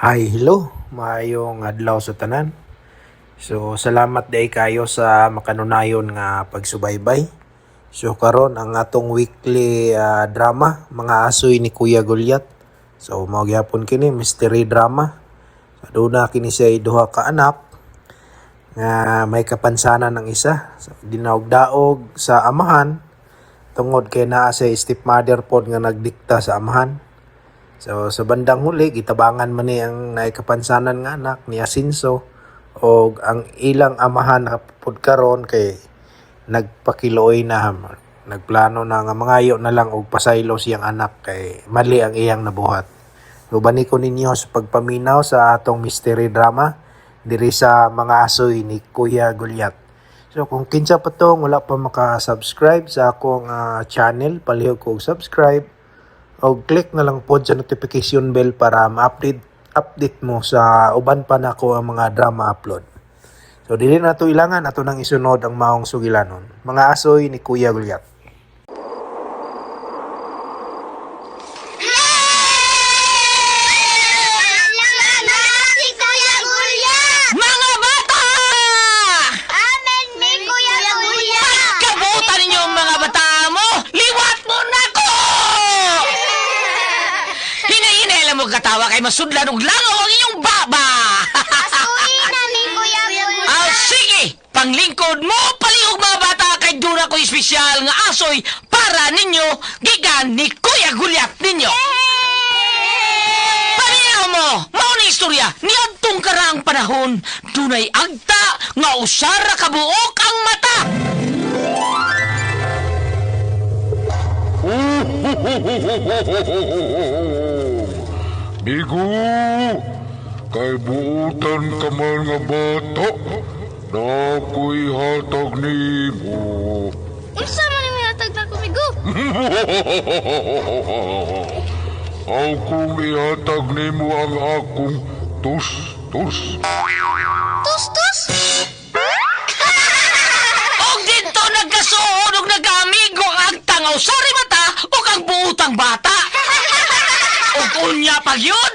Hi, hello. Maayong adlaw sa tanan. So, salamat day kayo sa makanunayon nga pagsubaybay. So, karon ang atong weekly drama, mga asoy ni Kuya Gulyat. So, mao gyapon kini mystery drama. So, aduna kini siya duha ka anak nga may kapansanan ng isa. So, dinaog-daog sa amahan tungod kay naa sa stepmother pod nga nagdikta sa amahan. So sa bandang huli gitabangan man ni ang naikapansanan nga anak ni Asinso o ang ilang amahan na pud karon kay nagpakiluoy na nagplano na nga mangayo na lang og pasaylo siyang anak kay mali ang iyang nabuhat. So bani ko ninyo sa pagpaminaw sa atong mystery drama diri sa mga asoy ni Kuya Gulyat. So kung kinsa pa tong wala pa maka-subscribe sa akong channel, palihog ko og subscribe o click na lang po sa notification bell para ma-update mo sa uban pa na ko ang mga drama upload. So dili na to ilangan ato nang isunod ang maong sugilanon. Mga asoy ni Kuya Gulyat. Si Kuya Gulyat! Mga bata! Amen ni Kuya Gulyat! Kabutan ninyo ang mga bata mo! Liwat mo na ko! Hinahinala mo katawa kay masudlan og langaw ang iyong baba! Asuhin na ni Kuya Gulyat! Sige! Panglingkod mo, palihog mga bata kay dura ko espesyal nga asoy para ninyo gigan ni Kuya Gulyat ninyo! Pareho mo! Mao ni istorya ni adtong karaang panahon dunay agta nga usara kabuok ang mata! Bigo, kay buutan ka man nga bata, na ako'y hatag nimo. Unsa man yung hatag na kumigo? Akong ihatag nimo ang akong tus-tus. Tustus? Og dito nagkasuod og nag-amigo ang tangaw sari mata o ang buutang bata. Og unya pag yun.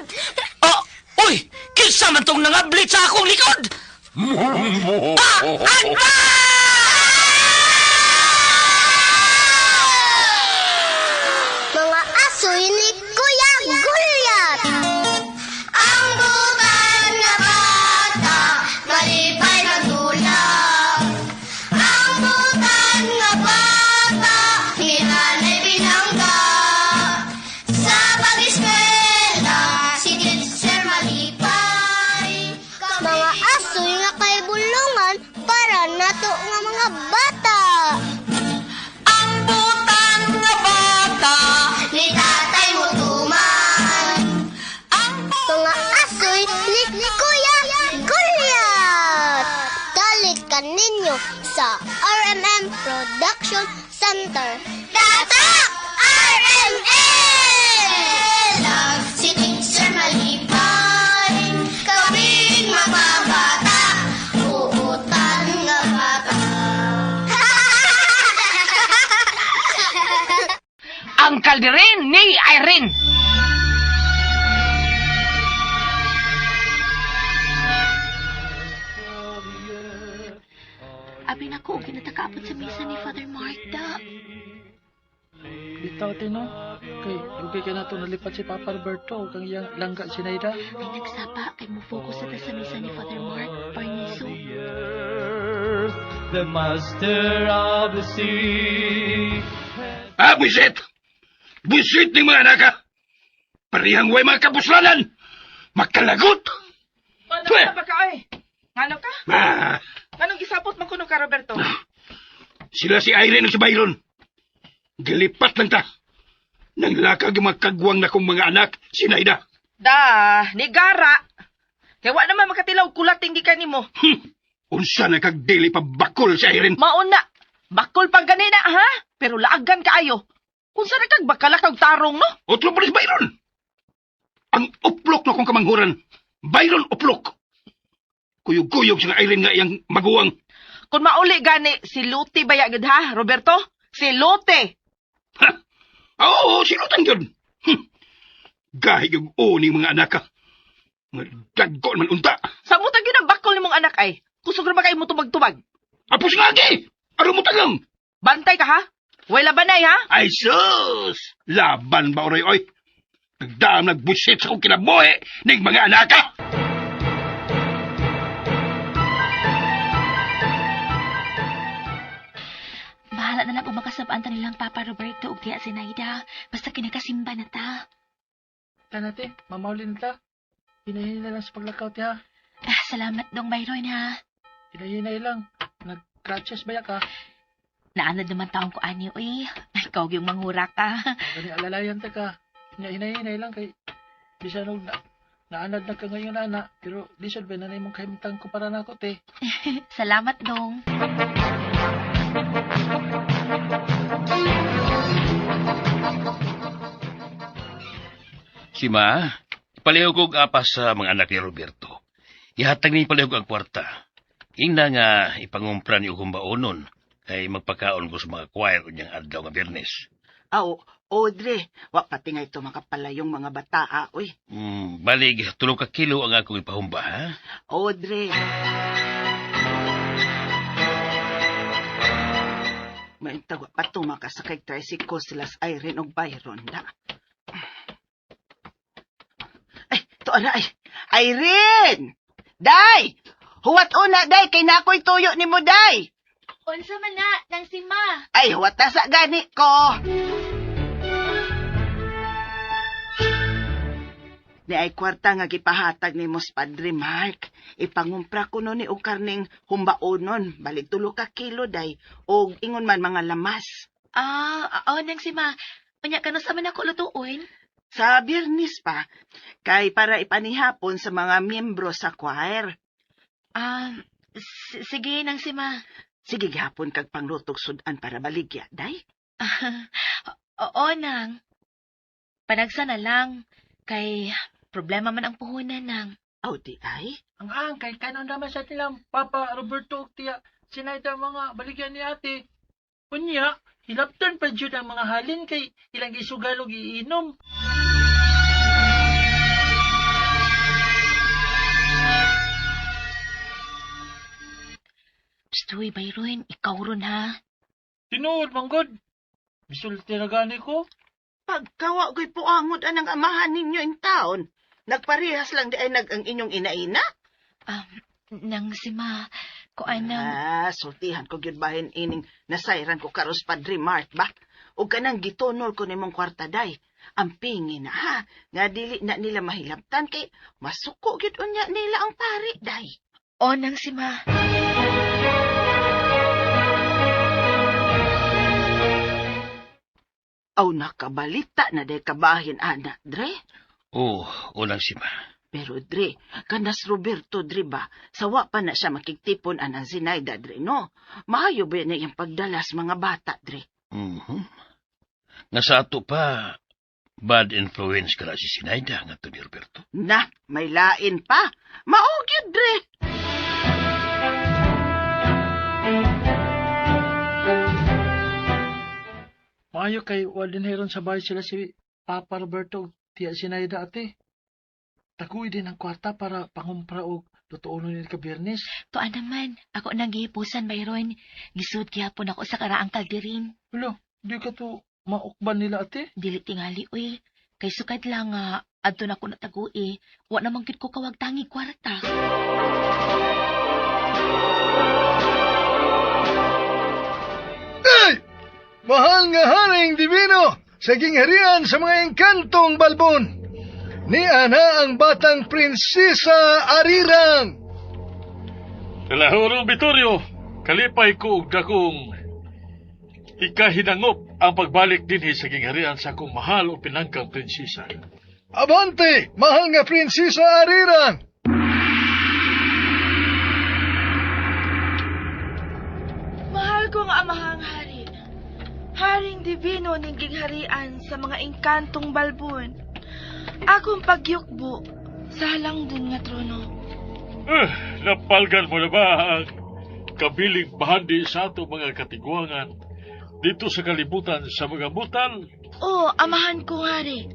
Uy, kinsa man tong nangablit sa akong likod? Agba! Mga asoy ni Kuya Gulyat! Ang butan na bata, malipay na gulang. Ang butan na bata, hinanay binangga. Sa pag-eskwela, si Teacher malipay. Mga asoy nga kay bulungan para nato nga mga bata. Ang butan nga bata. Ni tatay mo tuman. Mga asoy ni Kuya Gulyat. Dalikan ninyo sa RMM Production Center. Tatak! RMM! Si Teacher malipay. Kaming mga bata. Uutan nga bata. Ang kalderin ni Irene. Abi na ko, ginatakaapot sa misa ni Father Mark da. Bitaw tino. Kay lugi ka na ito nalipat si Papa Alberto kang iyang langga si Naida. Ay nagsapa kay mo focus sa sa misa ni Father Mark. Parniso. The master of the sea. Buisit! Buisit ng mga anak! Parihang way mga kapuslanan! Makalagot! Ano Pwe! ka ba ka ay? Ngano ka? Ah, Anong gisapot man kuno ka, Roberto? sila si Irene at si Byron. Galipat lang ta. Nang lakag yung mga kagwang na kong mga anak, si Naida. Da, ni Gara. Kaya wa naman makatilaw kulating di ka nimo. Unsa na kagdili pa bakol si Irene? Mauna, bakol pang ganina, ha? Pero laagan kaayo. Kung saan kag bakala kag tarong, no? Otro pa rin si Byron. Ang uplok na kong kamanghuran. Byron uplok. Kuyog-kuyog siya Irene nga iyang maguwang. Kung mauli gani, si Luti bayagad ha, Roberto? Si Luti. Ha? Oo, sinutan yun. Gahig yung uning mga anak ka. Gagko man unta. Sa mo tag yun ang bakol ni mong anak ay. Kusog na ba kayo mo tubag-tubag? Apos nga agi! Ano mo tagang? Bantay ka ha? Wala banay ha? Ay sus! Laban ba oray oy? Nagdaam nagbusit sa kong kinabuhi ng mga anaka! Bahala na lang kung makasabaan ta nilang Papa Roberto ug tiya si Naida. Basta kinakasimba na ta. Tanate, mamawlin ta. Hinahinay na lang sa paglakaw ti ha. Ah, salamat dong Byron ha. Hinahinay lang. Nag-crutches ba ya ka? Naanad naman taong ko ani uy. Ikaw yung mangura ka. Gani alalayan ta ka. Hinahinay lang kay bisan og naanad na ka ngayon ana. Pero di sad ba nanay mong kahimtang ko para nako te. Salamat dong. Si Ma, palihog kong apas sa mga anak ni Roberto. Ihatag ni palihog ang kwarta. Ingna nga ipangumpra ni Ugong Baonon kay magpakaon ko sa mga choir o niyang adlaw nga Bernes. Aw, Audrey, wa pati nga ito makapalayong mga bataa, uy. Balig, 3 kilo ang akong ipahumba, ha? Audrey. Maintag pa ito makasakay tricycle sila sa Irene o Byron na. Ay, ito ana ay. Irene! Day! Huwat una, day! Kay nako'y tuyo ni mo, day! Unsa man na, nang si Ma. Ay, huwat na sa gani ko! Ni ay kwarta nga gipahatag ni Mos Padre Mark. Ipangumpra ko nun ni og karning humbaonon. Balik 3 kilo, day. O ingon man mga lamas. Oo, nang si Ma. Unya ka sa man ako lutuin. Sa Biyernes pa, kay para ipanihapon sa mga miyembro sa choir. Sige, nang si Ma. Sige gihapon kag panglutog sudan para baligya, day. Oo, nang. Panagsa na lang. Kay problema man ang puhunan, nang. Aw, di ay. Ang kay kanon naman sa tilang Papa Roberto ug tiya sinayda mga baligyan ni ate. Unya, hilaptan pa jud ang mga halin kay ilang isugalog iinom. Stoy, Byron, ikaw ron ha. Tinuod manggod. Bisulti na gani ko. Pagkawa ko'y puangod anang amahan ninyo in taon. Nagparehas lang di ay ang inyong inaina. Nang si Ma, kuan nang... Sultihan ko gyud bahin ining nasayran ko karos Padre Mart ba? O kanang gitonol ko nimong kwarta day. Ang pingin na ha, nga dili na nila mahilabtan kay masuko gyud unya nila ang pari day. O, nang si Ma. Aw nakabalita na day kabahin ana, Dre. Unang si Ma. Pero Dre, kanas Roberto Dre ba, sawa pa na siya makiktipon anang Zinaida Dre, no? Maayo ba na yung pagdalas mga bata, Dre? Nga sa ato pa, bad influence ka na si Sinaida nga to ni Roberto. Na, may lain pa. Maogyod, Dre. Maayo kay Waldenheron sa bahay sila si Papa Roberto ug tiya sinayda ate. Taguy din ang kwarta para pangumpra og lutuonon ni ka Biyernes. Tuan naman, ako nang gihipusan, Byron. Gisud gihapon ako sa karaang kalderin. Wala, di ka to maukban nila ate. Dili tingali, uy. Kay sukad lang nga, adto na ko natagui. Wa namang gid ko kawag tangi kwarta. Mahal nga haring divino sa gingharian sa mga engkantong balbon. Ni ana ang batang prinsesa Arirang. Kalahurong Vittorio, kalipay ko og dakong ikahinangop ang pagbalik dinhi sa gingharian sa akong mahal o pinangkang prinsesa. Abante, mahal nga prinsesa Arirang. Mahal kong amahang hari, haring divino ning gingharian sa mga engkantong balbon. Akong pagyukbo sa halangdon nga trono. Napalgan mo na ba ang kabiling bahandi sa ato mga katigwangan dito sa kalibutan sa mga butal? Oo, amahan ko hari.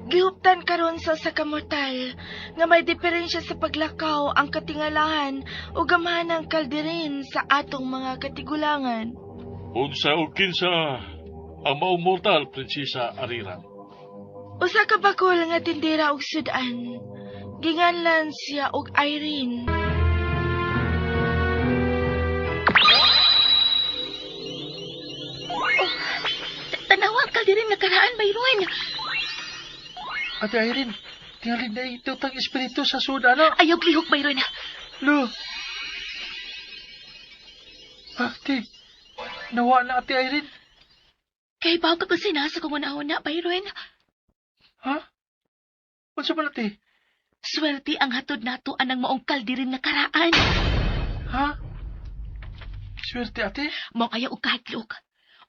Gihuptan karon sa sakamortal nga may diferensya sa paglakaw ang katingalahan o gamahanang kalderin sa atong mga katigulangan. Unsa o kinsa ang maumortal, Prinsesa Ariran. Usa ka bakol nga tindera og sudan. Ginganlan siya og Irene. Tanawa ang kalderin nga karaan, Byron. Ate Irene, tingalin na ito tang espiritu sa suda, no? Ayaw klihok, Byron. Lo. Ate, nawa na Ate Irene. Kay bago ka sinasa kung una-una, Byron. Ha? Unsa man ate? Swerte ang hatod nato anang maong kalderin nga karaan. Ha? Swerte ate? Maong ayaw og kahadlok.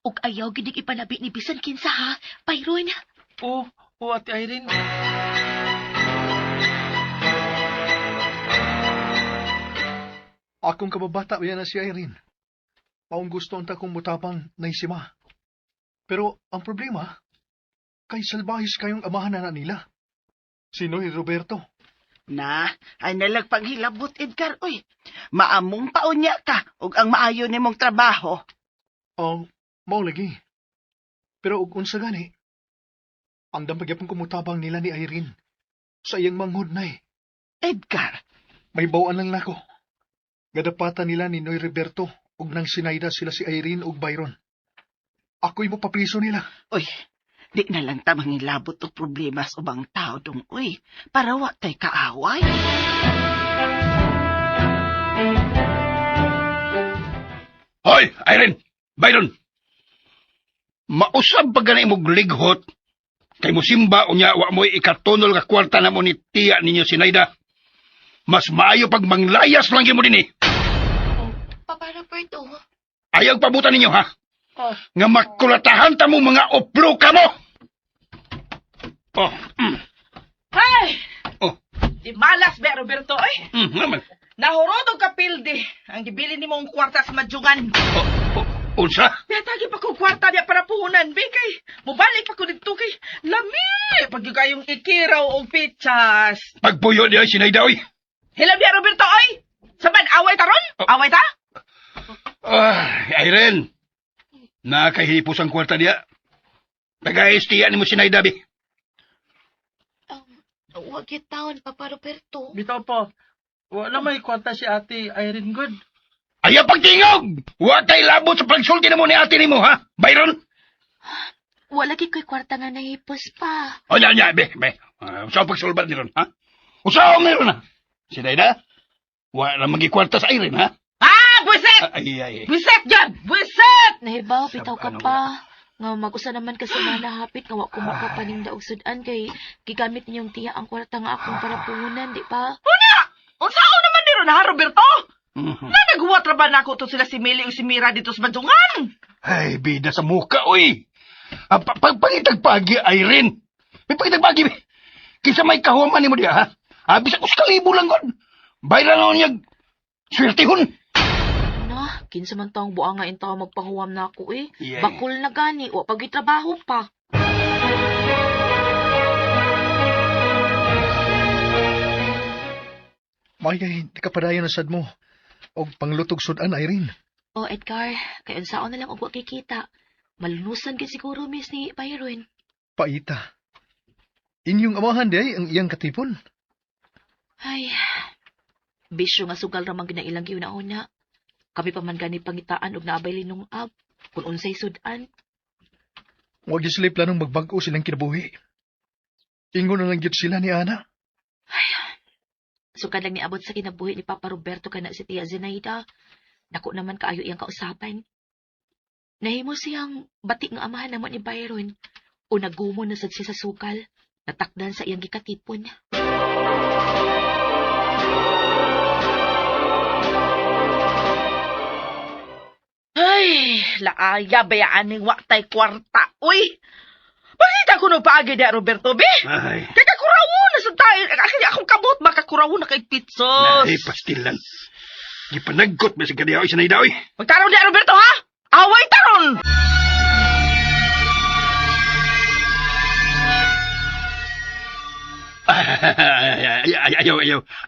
Ug ayaw gidig ipanabi ni bisan kinsa ha, Byron. Oo, Ate Irene. Akong kababata yan na si Irene. Maong gusto unta kong mutabang na isima. Pero ang problema, kay salbahis kayong amahan na nila. Sino'y Roberto? Na, ay nalagpaghilabot, Edgar. Uy, maamong paunya ka ug ang maayo nimong trabaho. Ang mao lagi. Pero ug unsa gani? Ang dampagyapon kumutabang nila ni Irene. Sa iyang manghud nay. Edgar, May bawaan lang nako. Gadapatan nila ni Noy Roberto ug nang sinayda sila si Irene ug Byron. Ako'y mapapriso nila. uy, di na lang ta mangilabot og problema sa ubang tao dong, uy. Para wa tay kaaway. Hoy, Irene! Byron! Mausab pa ganay mong lighot. Kay mo simba unya wa mo'y ikatunol ka kwarta na mo ni tiya ninyo sinayda. Mas maayo pag manglayas lang mo din eh. Papa Roberto. Ayaw pabutan ninyo ha. Ah, Nga makulatahan ta mo mga oplo ka mo. Oh, Hay! oh, Di malas ba, Roberto, oy? naman. Nahurot og kapilde ang gibili ni mong kwarta sa madjungan. Unsa? Natagi pa ko kwarta niya para puhunan, be, kay mubalik pa ko dito kay lami. Pag yung kayong ikiraw og pitsas. Pagpuyo niya sinayda oy. Hilam niya, Roberto, oy! Saban, away ta ron? Away ta? Irene. Nakahipos ang kwarta niya. Nag-aistiya ni mo sinayda bi. Huwag yung taon, Papa Roberto. bitaw po. Wala may kwanta si Ate Irene good. Ayaw pagtingog! Wa tay labot sa pagsulti na mo ni ate ni mo, ha? Byron? Wala ko'y kwarta nga nahipos pa. O, nya, be. Usaw pagsulbat ni ron, ha? Usaw meron, ha? Sinayda? Wa na magikwarta sa Irene, ha? Buisit! Ay. Buisit dyan! Buisit! Nahibaw, bitaw ka Ano pa. Nga mag-usa naman kasi malahapit nga wa kumaka pa ning daog sudan kay gigamit ninyong tiya ang kwarta nga akong para puhunan, di ba? Unsao naman ni ron, ha, Roberto? Na naghuwat ra ba nako to sila si Mili o si Mira dito sa madjungan? Ay, bida sa muka, oy. Pangitagpagi, Irene. May pangitagpagi, be. Kinsa may kahuman ni mo diya, ha? Abis ako sa kalibo lang, kon. Bayran ako niya. Swertihon. Na, kinsa man taong buang nga intaw magpahuwam na ako eh. Yeah. Bakul na gani, wa pagitrabaho pa. Mayay, di ka padayon na sad mo. Og panglutog sudan, Irene. O Edgar, kay unsaon na lang og wa kikita. Malunusan gid siguro miss ni Byron. Paita. Inyong amahan di ay ang iyang katipon. Ay, bisyo nga sugal ra man ginailang giuna-una. Kami pa man gani pangitaan og naabay linungab kung unsay sudan. Huwag yung sila planong magbag-o silang kinabuhi. Ingon na lang yun sila ni Ana. Sukad lang niabot sa kinabuhi ni Papa Roberto kana si Tia Zenaida. Dako naman kaayo iyang kausapan. Nahimo siyang batik nga amahan naman ni Byron. O nagumon na sad siya sa sukal. Natakdan sa iyang gikatipon. Ay, laaya bayaan ning wa tay kwarta. Uy! Bakit ako nagpaagi di, Roberto, be? Ay. Kaya kakurawo na sa tayo. Kaya akong kabot, makakurawo na kay pitsos. Ay, pastilan. Gipanagkot ba sa kadiyaw sinayda, oy. Magtarong di, Roberto, ha? Away taron!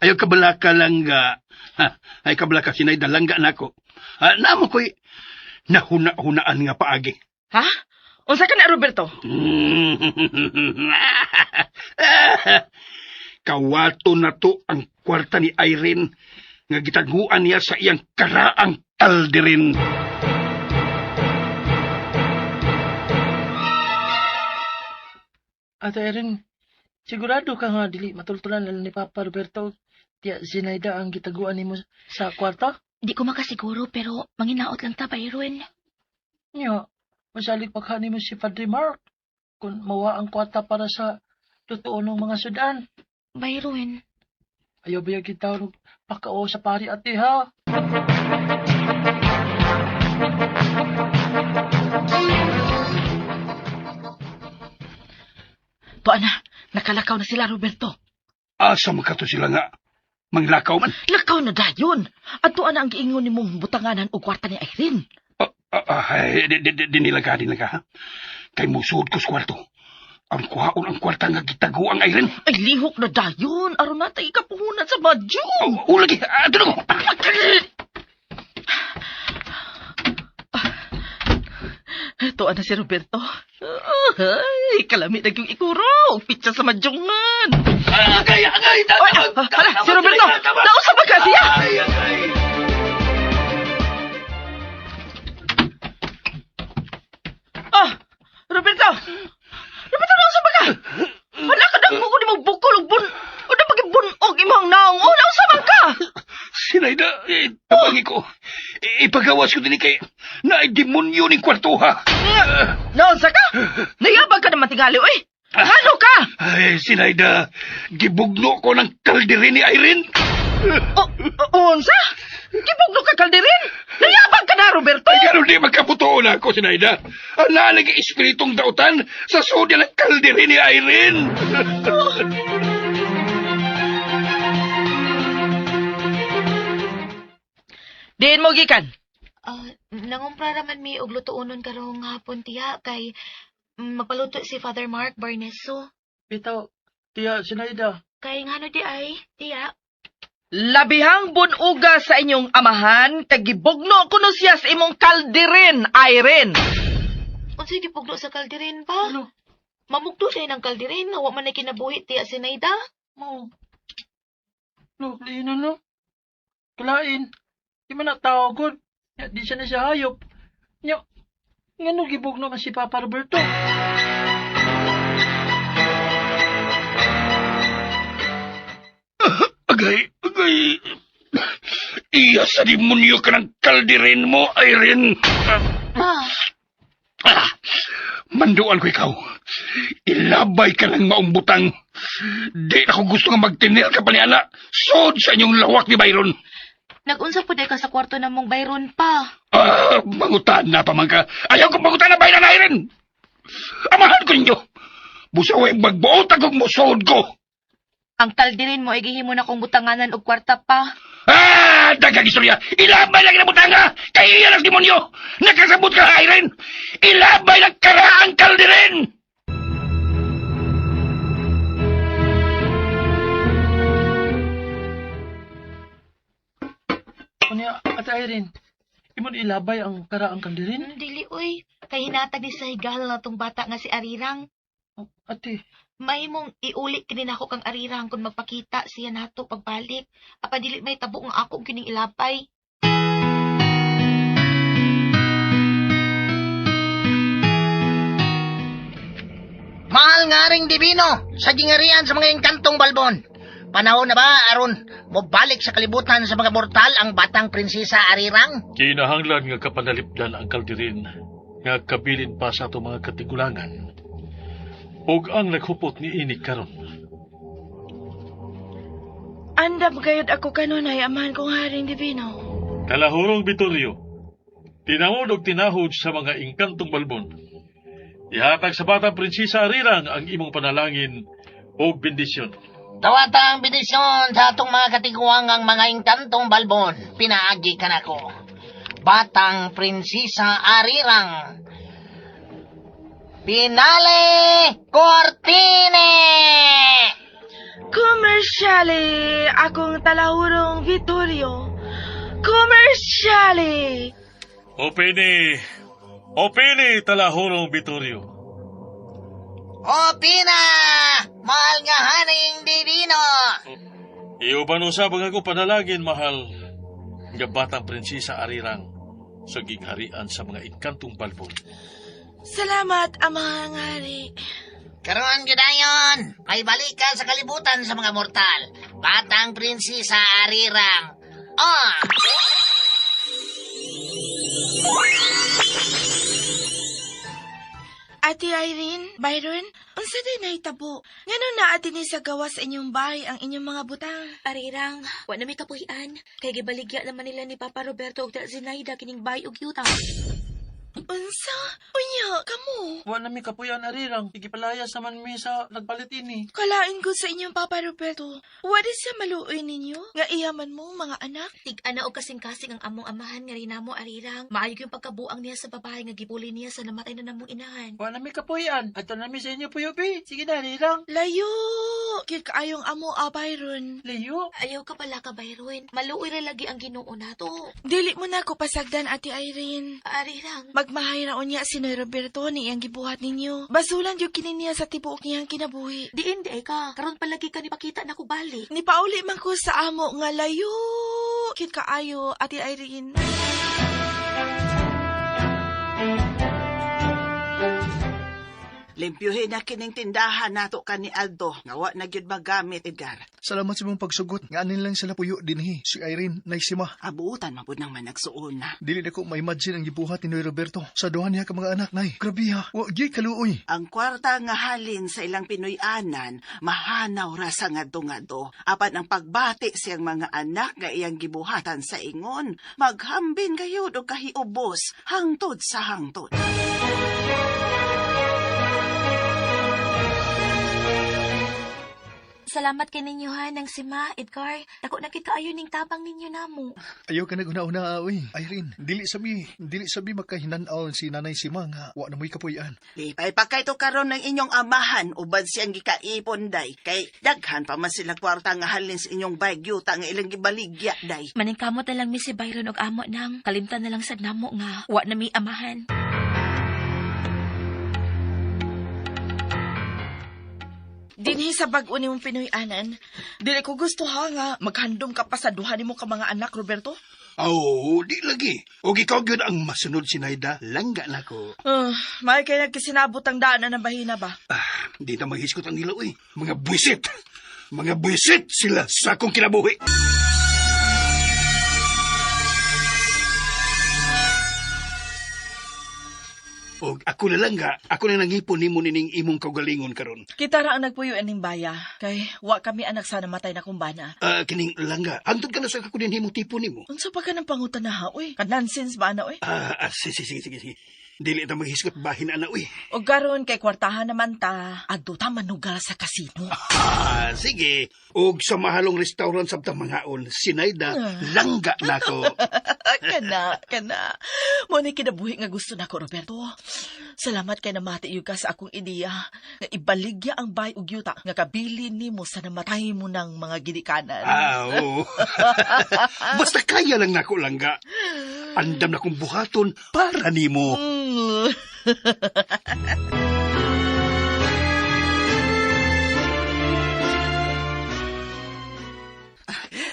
Ayaw kabalaka lang nga. Ay kabalaka Sinayda langga nako. Namo ko'y nahuna-hunaan nga paagi. Ha? Unsa ka na, Roberto? Kawato na to ang kwarta ni Irene nga gitaguan niya sa iyang karaang kalderin. Ate Erin, sigurado ka nga dili matultulan lang ni Papa Roberto tiya Zinaida ang gitaguan nimo sa kwarta? Di ko makasiguro pero manginaot lang ta, Byron. Nya, masalig pa ka nimo si Padre Mark kung mawa ang kwarta para sa totoo ng mga sudan. Byron, Ayaw ba yung kita pakao sa pari ate ha? Tuan na, nakalakaw na sila, Roberto. Asa makato sila nga manglakaw man? Lakaw na dayon. At tuan na ang giingon ni mong butanganan o kwarta ni Irene. Dinilaga ha? Kay musud ko sa kwarto. Ang kuhaon ang kwarta nga gitago ang Irene. Ay, lihok na dayon. Aron na tayo ikapuhunan sa badyo. Ulagi, tulong ko. Tuan na si Roberto. Ay, kalamit na yung ikuro. Pitsa sa madyungan. Agay! Hala, si Roberto. Nausap ba ka siya? Roberto! Roberto, nausap ba ka? Wala ka nang buko ni mong bukol. O na pag-ibunog imong naong. O, nausap ba ka? Sinayda, tabangi ko. Ipagawas ko din kay naidemonyo ni kwarto ha. Naunsa ka? Nayabag ka naman tingali, oy. Ano ka? Ay, Sinayda, gibugno ko ng kalderin ni Irene. Unsa? Gibugno ka kalderin? Nayabag ka na, Roberto? Ay, gano'n di magkabutoon ako, Sinayda. Nalag espiritong dautan sa sudya ng kalderin ni Irene. Diin mo gikan. Nangumpra raman mi og lutuonon karong hapon tiya kay magpaluto si Father Mark Barneso. Bitaw, tiya Zinaida. Kay ngano di ay, tiya? Labihang bunuga sa inyong amahan, kagibugno kuno siya sa imong kalderin, Irene. Unsay gipugno sa kalderin pa? Mamugdo siya ng kalderin, wa man ay kinabuhi tiya Zinaida. No, liinan no. Kalain. Di man natawagod. Di siya na siya hayop. Nga no gibog naman si Papa Roberto. Agay. Iya sa demonyo ka ng kalderin mo, Irene. Manduan ko ikaw. Ilabay ka ng maumbutang. Di ako gusto nga magtinil ka pa ni Ana. Sod sa inyong lawak ni Byron. Nag-unsa po ka sa kwarto na mong Byron pa. Mangutan na pa man ka. Ayaw ko mangutan na Byron, Irene. Amahan ko ninyo. Busaway magbuot akong musod ko. Ang kalderin mo ay gihimo na kong butanganan og kwarta pa. Dagang istorya. Ilabay lang na butanga. Kaya iyan ang demonyo. Nakasabot ka, Irene. Ilabay lang karaang kalderin. Kunya, Ate Irene, imon ilabay ang karaang kalderin? Dili, oy. Kay hinatag ni sa higal na tong bata nga si Arirang. Ate. May mong iulit kinin ako kang Arirang kung magpakita siya nato pagbalik. Apa dili may tabo nga ako kining ilapay. Mahal nga ring Divino sa gingarian sa mga engkantong balbon. Panahon na ba, aron, mobalik sa kalibutan sa mga mortal ang batang prinsesa Arirang? Kinahanglan nga kapanalipdan ang kalderin nga kabilin pa sa ato mga katigulangan. Og ang naghupot ni Inik karon. Andam gayud ako kanunay, amahan kong Haring Divino. Kalahurong Bitorio, tinawod og tinahod sa mga engkantong balbon. Ihatag sa batang prinsesa Arirang ang imong panalangin o bendisyon. Tawata ang bendisyon sa atong mga katiguangang mga engkantong balbon. Pinaagi ka na ko. Batang prinsesa Arirang. Pinale Cortine! Komersyale, akong talahurong Vittorio. Komersyale. Opini, talahurong Bitorio. Opina! Mahal nga haring divino! Iuban usab ang ako panalagin, mahal. Nga batang prinsesa Arirang sa gigharian sa mga inkantong balbon. Salamat, Amahang Hari. Karoon gidayon, may balik ka sa kalibutan sa mga mortal. Batang prinsesa Arirang. Oh! Ate Irene, Byron, unsa din nahitabo? Ngano na ati ni sa gawas sa inyong bahay ang inyong mga butang? Arirang, wa na may kapuhian. Kay gibaligya naman nila ni Papa Roberto ug Zinaida kining bahay ug yuta. Unsa? Unya, kamo? Wa na mi kapuyan arirang. Igipalayas naman mi sa nagpalit ini. Kalain ko sa inyong Papa Roberto. Wadi siya maluoy ninyo? Nga iyaman mo, mga anak? Tig-ana og kasing-kasing ang among amahan nga rinamo Arirang. Maayog yung pagkabuang niya sa babae nga gibuli niya sa namatay na namong inahan. Wa na mi kapuyan. Ato na mi sa inyo puyo, bi. Sige na, arirang. Layo! Kaya kaayong amo, Byron. Layo. Ayaw ka pala ka, Byron. Maluoy ra lagi ang Ginoo nato. Dili mo na ako pasagdan, Ate Irene. Arirang, Magmahay raon niya si Noy Roberto ni iyang gibuhat ninyo. Basulan yung kininiya sa tibuok niyang kinabuhi. diin di ay ka. Karon palagi ka ni pakita na ko balik. Ni pauli man ko sa amo nga layo. Kit kaayo, Ate Irene. Limpyuhin na kining tindahan nato ka ni Aldo. Ngawa na gyud magamit, Edgar. Salamat sa mong pagsugot. Nga anin lang sila puyo dinhi. Si Irene, naisima. Abutan mapud nang managsuon na. Dili na ko ma-imagine ang gibuhat ni Noy Roberto. Sa duha niya ka mga anak, nay. Grabe ha. Wa gyud kaluoy. Ang kwarta nga halin sa ilang Pinoy-anan, mahanaw ra sa ngado-ngado. Apan ang pagbati siyang mga anak nga iyang gibuhatan sa ingon, maghambin kayo o kahiubos, hangtod sa hangtod. Salamat kay ninyo ha nang sima, Edgar. Dako na kit kaayo ning tabang ninyo namo. Ayaw ka na guna-una, oy. Irene, dili sabi makahinan-aw si Nanay Sima nga wa na mo'y kapuyan. Lipay pa kay to karon ng inyong amahan, ubad siyang gikaipon, day. Kay daghan pa man sila kwarta nga halin sa inyong bagyuta nga ilang gibaligya, day. Maningkamot na lang mi si Byron og amo nang. Kalimtan na lang sad namo nga wa na mi amahan. Dinhi sa bag-o nimong Pinoy-anan, dili ko gusto ha nga maghandom ka pa sa duha nimo ka mga anak, Roberto. Oh, di lagi. O ikaw gyud ang masunod si Naida, langga na ko. May kay nagkisinabot ang daan na bahina ba? Di na maghiskot ang nila, uy. Mga buwisit. Mga buwisit sila sa akong kinabuhi. O ako na lang nga, ako na nangipon nimo nining imong kaugalingon karon. Kita ra ang nagpuyo aning baya, kay wa kami anak sa namatay na kumbana. Kining langga, hangtod ka na sa kakunin himong tipo nimo. Unsa pa ka ng pangutan na ha, oy? Ka-nonsense ba na, oy? Sige. Dili ta maghiskot bahin ana, uy. O garon kay kwartahan naman ta, adto ta manugal sa kasino. Sige. Og sa mahalong restaurant sa mangaon, Sinaida, langga na ko. Kana. Mo ni kinabuhi nga gusto nako, Roberto. Salamat kay namati yung ka sa akong ideya nga ibaligya ang bay ug yuta nga kabili nimo sa namatay mo ng mga ginikanan. Oo. Basta kaya lang nako, langga. Andam na kong buhaton para nimo.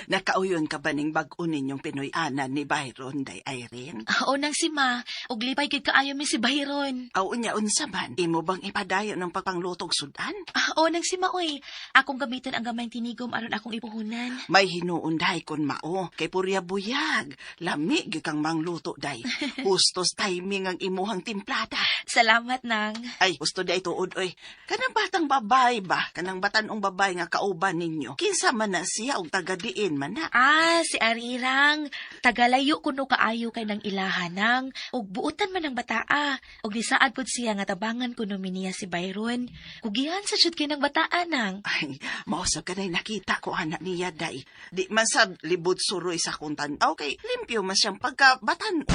Nakauyon ka ba ning bag-o ninyong Pinoy-anan ni Byron, day Irene? Oo nang sima, og lipay gid kaayo mi si Byron. Aw unya unsa man? Imo bang ipadayon ng pagpanglutog sudan? Oo nang sima oy. Akong gamiton ang gamayng tinigom aron akong ipuhunan. May hinuon day kon mao, kay purya buyag. Lami gyud kang mangluto day. Hustos timing ang imuhang timplada. Salamat nang. Ay, gusto day tuod oy. Kanang batang babay ba? Kanang batanong babay nga kauban ninyo. Kinsa man na siya og taga-diin man na. Si Arirang. Tagalayo kuno kaayo kay nang ilahanang. Og buutan man ang bataa. Og nisaad pod siya nga tabangan kuno miniya si Byron. Kugihan sa syud kay nang bataa nang. Ay, mausap ka na'y nakita ko anak niya day. Di man sa libod suroy sa kuntan. Okay, limpyo man siyang pagkabatan.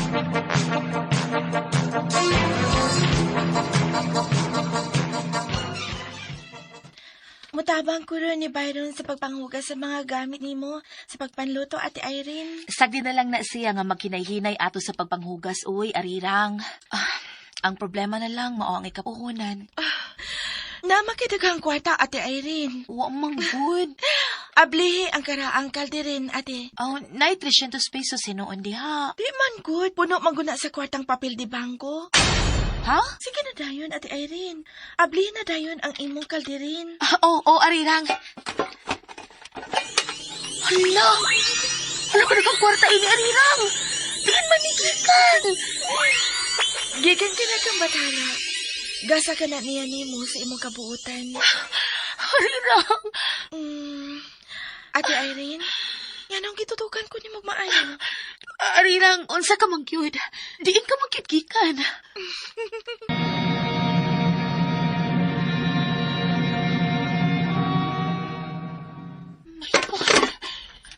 Mutabang ko ron ni Byron sa pagpanghugas sa mga gamit nimo sa pagpanluto, Ate Irene. Sagdi na lang na siya nga maghinay-hinay ato sa pagpanghugas, uy, arirang. Ang problema na lang, mao ang ikapuhunan. Namakidaghang kwarta, Ate Irene. Wa mang good. Ablihi ang karaang kalderin, Ate. Oh, nay 300 pesos sinuon diha. Di man good. Puno maguna sa kwartang papel di bangko. Ha? Sige na dayon, Ate Irene. Ablihi na dayon ang imong kalderin. Oo, arirang. Hala! Hala ka na kwarta ini, arirang! Diin manigikan! Gikan ka na kang batala. Gasa ka na niya nimo sa imong kabuutan. Arirang! Ate Irene, yan ang gitutukan ko ni magmaayo. Arirang, unsa ka magyud? Diin ka magkitgikan. My God!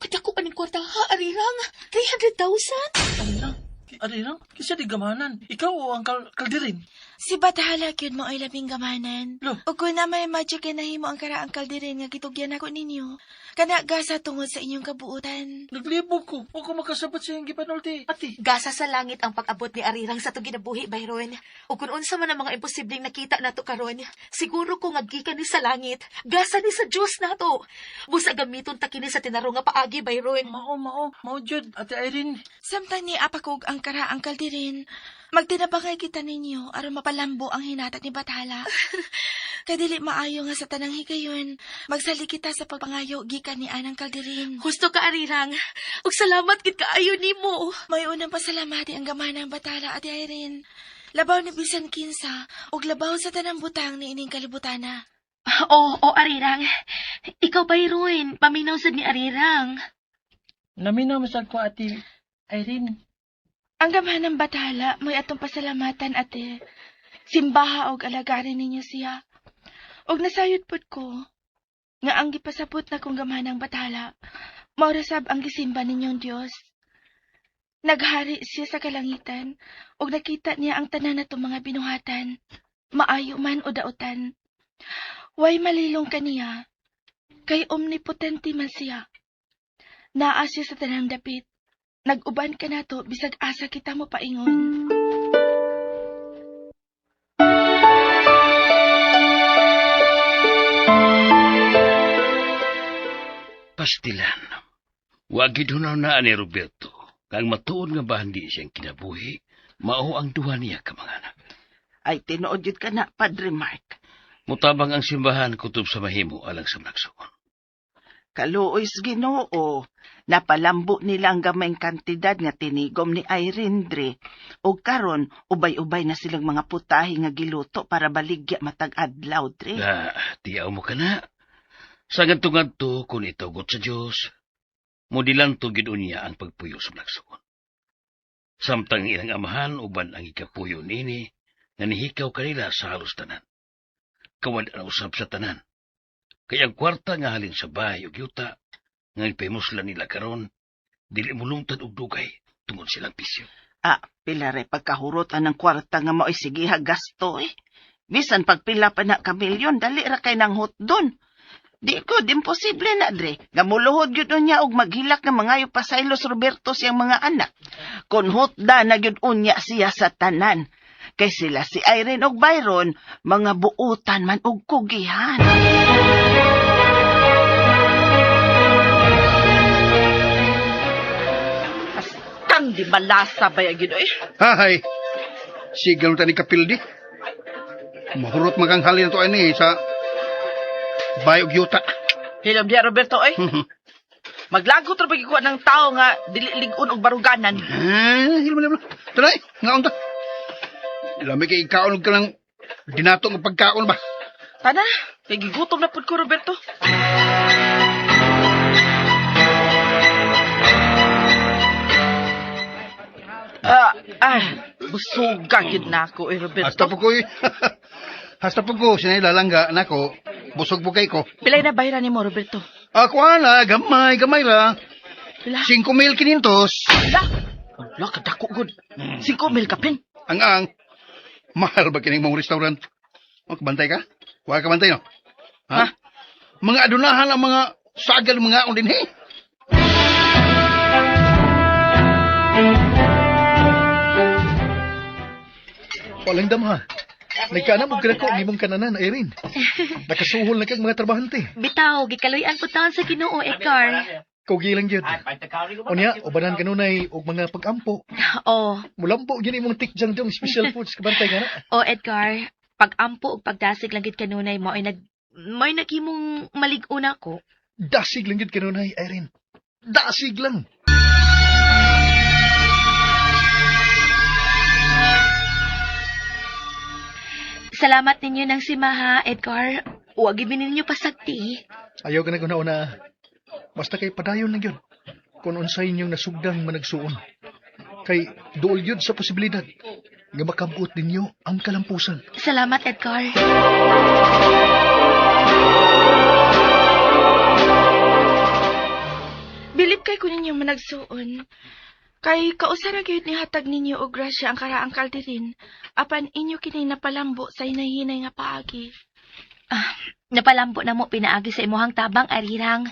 Kadako pa ng kwarta ha, arirang? 300,000? Arirang, kisa di gamanan. Ikaw o ang kaldirin? Si Bathala kyud mo ay labing gamanan. Lo. O kung na may magic na himo ang karaang kalderin nga gitugyan ako ninyo, kana gasa tungod sa inyong kabuutan. Naglibog ko. O kung makasabot sa iyong gipanulti. Ate. Gasa sa langit ang pag-abot ni arirang sa to ginabuhi, Byron. O kung unsa man ang mga imposibleng nakita nato karon, siguro kung aggikan ni sa langit, gasa ni sa Diyos nato. Busa gamiton ta kini sa tinaro nga paagi, Byron. Mao jud, Ate Irene. Samtang ni apakog ang karaang kalderin, magtinabangay kita ninyo aron mapalambo ang hinatak ni Bathala. Kadili maayo nga sa tanang higayon, magsali kita sa pagpangayo gikan ni anang kalderin. Husto ka, arirang. Ug salamat gid kaayo nimo. May unang pasalamati ang gamanang Bathala, Ate Irene. Labaw ni bisan kinsa, ug labaw sa tanang butang ni ining kalibutana. Oo, arirang. Ikaw, Byron, paminaw sad ni arirang. Naminaw masag ko, Ate Irene. Ang gamanang Bathala, may atong pasalamatan, Ate. Simbaha og alagarin ninyo siya. Og nasayod pud ko, nga ang gipasabot na kong gamanang Bathala, maurasab ang gisimba ninyong Diyos. Naghari siya sa kalangitan, og nakita niya ang tanan natong mga binuhatan, maayo man o dautan. Way malilong kaniya, kay omnipotente man siya. Naa siya sa tanang dapit, nag-uban ka na to, bisag asa kita mo paingon. Pastilan. Wagid hunaw na ni Roberto. Kang matuod nga ba hindi siyang kinabuhi, mao ang duha niya ka mga anak. Ay, tinuod yun ka na, Padre Mark. Mutabang ang simbahan kutob sa mahimo alang sa nagsuon. Kaluoy sa Ginoo, napalambo nila ang gamayng kantidad nga tinigom ni Irene Dre. O karon, ubay-ubay na silang mga putahe nga giluto para baligya matag adlaw, Dre. Tiyaw mo ka na. Sa ganto-ganto, kung itugot sa Diyos, mudilan to gidunya ang pagpuyo sa nagsuon. Samtang ilang amahan, uban ang ikapuyo nini, nga nihikaw kanila sa halos tanan. Kawad ang usab sa tanan. Kaya ang kwarta nga halin sa bahay o yuta, nga ipamuslan nila karon, dili mulungtad og dugay, tungod silang pisyo. Pilare pagkahurutan ng kwarta nga mao'y sigiha gasto eh. Bisan pagpila pa na kamilyon, dali ra kay nang hotdon. Di ko, imposible na, Dre. Nga muluhod yun niya og maghilak ng mga pasaylos Roberto siyang mga anak. Kung hotda na yun unya siya sa tanan. Kay sila si Irene og Byron, mga buutan man og kugihan. Kang di malasa ba yung ginoy? Hahay, sigal mo tani kapildi. Mahurot magang halin to ani sa bayog yuta. Hilom diya, Roberto, eh. Maglagot ra pagikuha ng tao nga dili-ligon og baruganan. Hilom. Tanay, nga unta. Lami kay ikaon ka lang dinato ng pagkaon ba? Tana, kay gigutom na pud ko, Roberto. Busuga gid na ako, Roberto. Hasta po ko, sinay lalangga nako, busog po kay ko. Pilay na bayran nimo, Roberto? Ako ala, gamay ra. 5,500. Ala, kadako gud. 5,000 kapin. Ang mahal ba kining mong restaurant? O, kabantay ka? Huwag ka bantay, no? Ha? Mga adunahan ang mga sagal mga on din, he. Walang dama. Nagkaana mo ko ang imong kananan, Irene. Nakasuhol na kang mga trabahante. Bitaw, gikaloyan po taon sa Ginoo, Edgar. Kugilang yun. Unya, ubanan kanunay og mga pag-ampo. Oh, Mulampo yun imong tikjang dong special foods kabantay nga na. oh Edgar, pag-ampo ug pagdasig lang gid kanunay mo ay nagimong malig-una ko. Dasig lang yun kanunay, Irene. Dasig lang. Salamat ninyo ng simaha, Edgar. Huwag ibinin ninyo pasagti. Ayaw ka na una. Basta kay padayon lang yun. Kung unsay inyong nasugdang managsuon. Kay duol yun sa posibilidad nga makabuot ninyo ang kalampusan. Salamat, Edgar. Bilib kay ko ninyo managsuon. Kay kausara gyud ni hatag ninyo og grasya ang karaang kalderin, apan inyo kini napalambo sa hinahinay nga paagi. Napalampo na mo pinaagi sa imuhang tabang, arirang.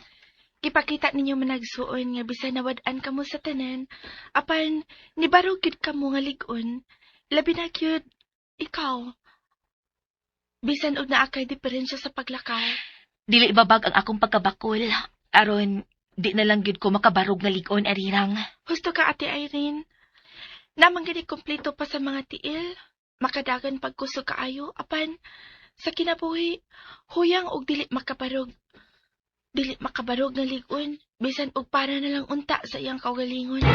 Ipakita ninyo managsuon nga bisan nawad-an kamo sa tanan, apan nibarog gyud kamo nga lig-on. Labi na gyud ikaw. Bisan og naa kay diferensya sa paglakaw. Dili babag ang akong pagkabakol. Aron, di na lang gyud ko makabarog nga lig-on, arirang. Husto ka, Ate Irene. Namang gani kompleto pa sa mga tiil. Makadagan pagkusog kaayo, apan sa kinabuhi, huyang og dili makabarog. Dili makabarog nga lig-on, bisan og para na lang unta sa iyang kaugalingon.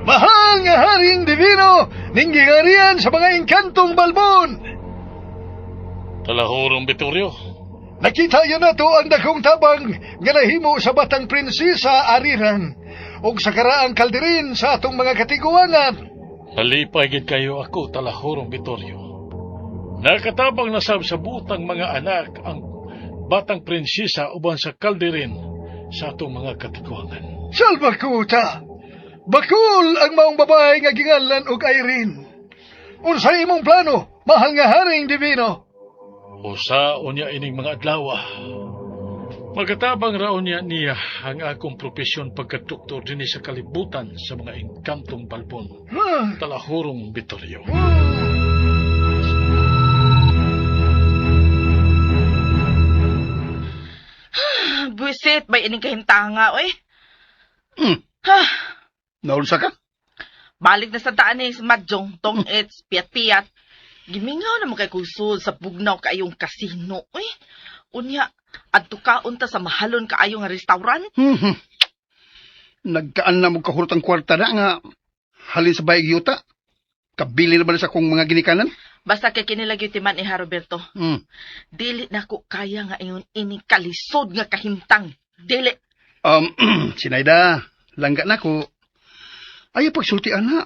Mahal nga Haring Divino, ninggingarian sa mga inkantong balbon. Talahurong Vittorio. Nakita yun na to ang dakong tabang nga nahimo sa batang prinsesa Ariran ug sa karaang kalderin sa atong mga katiguangan. Halipay gid kayo ako, Talahurong Vittorio. Nakatabang na sa butang mga anak ang batang prinsesa uban sa kalderin sa atong mga katiguangan. Salbakuta! Bakul ang maong babae nga gingalan og Irene. Unsay imong plano, mahal nga Haring Divino? Usaon niya ining mga adlaw. Magatabang raon niya ang akong propesyon pagkadoktor din sa kalibutan sa mga inkantong balbon. Talahurong Vittorio. Buisit, bay ining kahintanga, oy. Naulsa ka? Balik na sa daan ni Madjong, tong it's piyat-piyat. Gimingaw naman kay kusod sa bugnaw kaayong kasino, oy. Unya, adto ka unta sa mahalon kaayong nga restaurant? Nagkaan na mo kahurot ang kwarta na nga halin sa bayag yuta. Kabili naman sa kong mga ginikanan. Basta kay kinilagyo timan ni Roberto. Dili na ko kaya nga ingon ini kalisod nga kahimtang. Dili. Sinayda, langga na ko. Ayaw pagsultian na.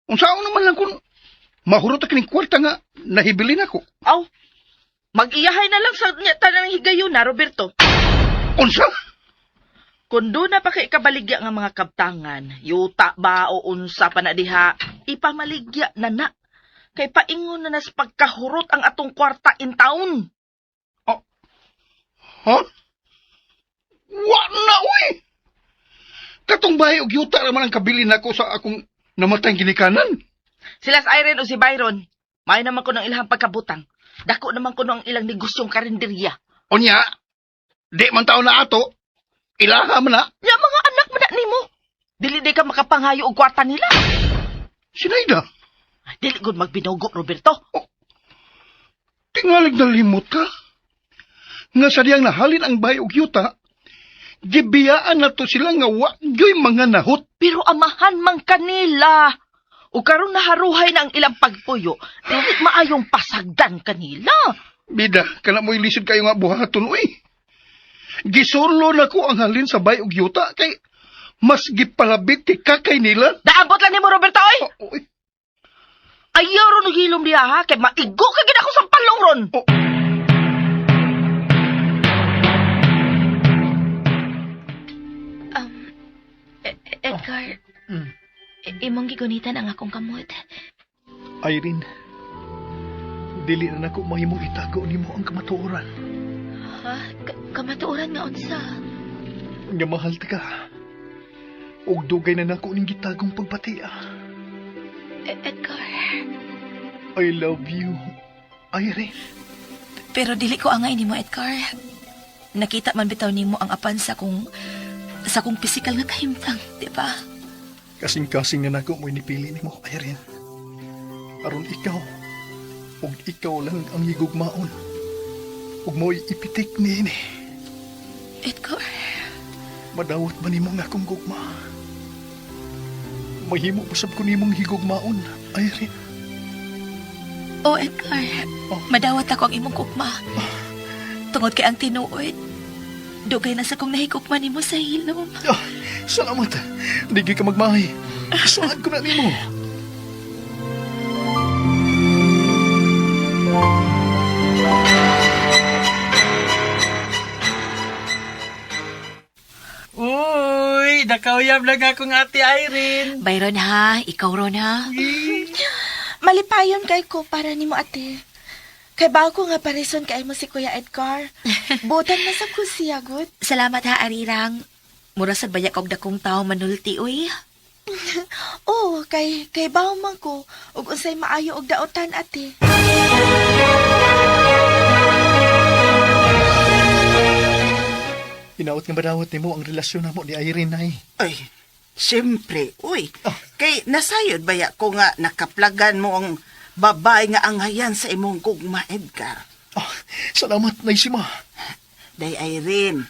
Unsaon naman lang kung mahurot kining kwarta nga nahibilin ako. Aw, mag-iyahay na lang sa tanang higayon na, Roberto. Unsa? Kung doon na pa kay kabaligya nga mga kabtangan, yuta ba o unsa pa na diha, ipamaligya na na. Kay paingon na nas pagkahurot ang atong kwarta in town. Oh. Ha? Wa na, uy! Katong bahay og yuta naman ang kabilin ako sa akong namatay ginikanan. Silas Irene o si Byron, may naman ko ng ilang pagkabutang. Dako naman ko ng ilang negosyong karinderya. Onya, di man tao na ato, ilaha man na. Ya mga anak man na nimo. Dili di ka makapanghayo og kwarta nila. Sinayda? Dili gud magbinugo, Roberto. Tingalig na limot ka. Nga sadyang nahalin ang bahay og yuta, gibiyaan na to sila nga wagyoy mga nahot. Pero amahan man kanila. O karon naharuhay na ang ilang pagpuyo, dili maayong pasagdan kanila. Bida, kana mo'y lisod kayo nga buhaton, uy. Gisurlo na ko ang halin sa bahay og yuta, kay mas gipalabit ti kakay nila. Daambot lang ni mo, Roberto, oy! Uy. Ayaw ron nagilom diha, ha? Kay maigo ka gid ako sa palong ron. Edgar, imong gigunitan ang akong kamot. Irene, dili na nako mahimong itago nimo ang kamatuoran. Ha? Kamatuoran nga unsa? Nga mahal ta ka. Ug dugay na nako ning gitagong pagbatia. Edgar. I love you, Irene. Pero dili ko angay nimo, Edgar. Nakita man bitaw nimo ang apan sa kong pisikal nga kahimtang, di ba? Kasing-kasing na nako mo inipili nimo, Irene. Aron ikaw, ug ikaw lang ang higugmaon. Ug mo'y ipitik niini. Edgar. Madawat ba nimo nga akong gugma? Mahimo pasab ko nimong higugmaon, Irene. Oh, Edgar. Madawat ako ang imong kukma. Tungod kay ang tinuod. Dugay na sa kong nahigugma nimo sa hilom. Salamat. Digi ka magmahay. Saan ko na nimo? Uy, nakauyab lang akong ate Irene. Bayron ha, ikaw ron ha. Malipayon kay ko para nimo ate. Kay bago nga parison kay mo si Kuya Edgar. Butan na sa kusiyagot. Salamat ha, Arirang. Mura sa bayak og dakong tao manulti, uy. Oo, kay bawo man ko. Ug unsay maayo og daotan ate. Inaot nga badawat nimo ang relasyon namo ni Irene ay. Ay, siyempre, uy. Kay nasayod baya ko nga nakaplagan mo ang babae nga anghayan sa imong gugma, Edgar. Salamat, Naisima. Day Irene,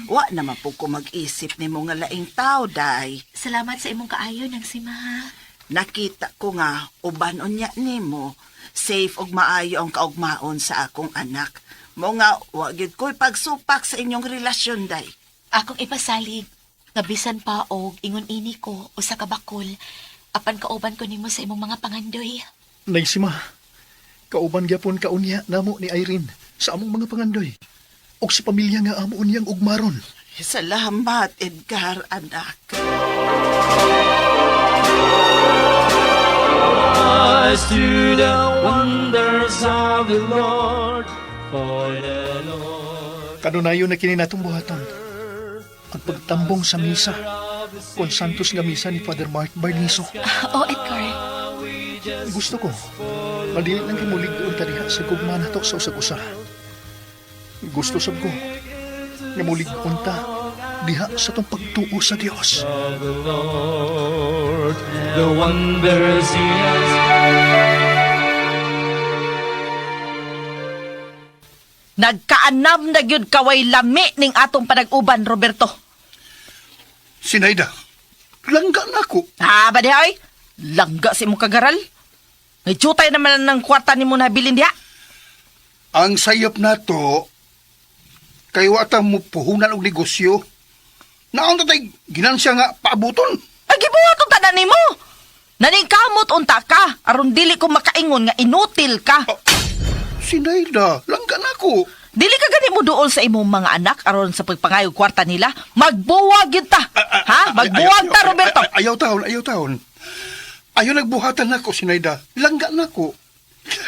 wa naman po ko mag-isip ni mo nga laing tao, day. Salamat sa imong kaayo ng simaha. Nakita ko nga, uban unya nimo, safe og maayo ang kaugmaon sa akong anak. Mo nga, wag yun ko'y pagsupak sa inyong relasyon, day. Akong ipasalig, nga bisan pa og ingon ini ko o sa kabakol, apan kauban ko nimo sa imong mga pangandoy. Naisima, kauban gyapon kaunya namo ni Irene sa among mga pangandoy. Og sa pamilya nga amo niyang ugmaron. Salamat, Edgar, anak. To the wonders of the Lord, for the Lord. Kanunayon na kini natong buhaton. Ang pagtambong sa misa, kon santos nga misa ni Father Mark Barniso. Oh, Edgar. Gusto ko, madili lang kimulig-on ta diha sa gugma nato sa usag-usa. Gusto sab ko, nga mulig-on ta diha sa tong pagtuo sa Dios. The Lord, the wonders He has. Nagkaanam na gyud kaway lami ning atong panag-uban, Roberto. Sinayda, langga na ako. Ha, ba diha, oy? Langga si mo kagaral? Ngay jutay naman ng kwarta ni mo nabilin diha. Ang sayop na to, kay wata mo puhunan og negosyo. Naon tatay ginansya nga paabuton. Ay, gibuhat ang tanan ni mo. Naningkamot unta ka, aron dili ko makaingon nga inutil ka. Sinayda, langga na ako. Dili ka gani mo dool sa imong mga anak aron sa pagpangayog kwarta nila. Magbuwag yun ta. Ha? Magbuwag ta, Roberto. Ayaw taon. Ayaw nagbuhatan na ako, Sinayda. Langga na ako.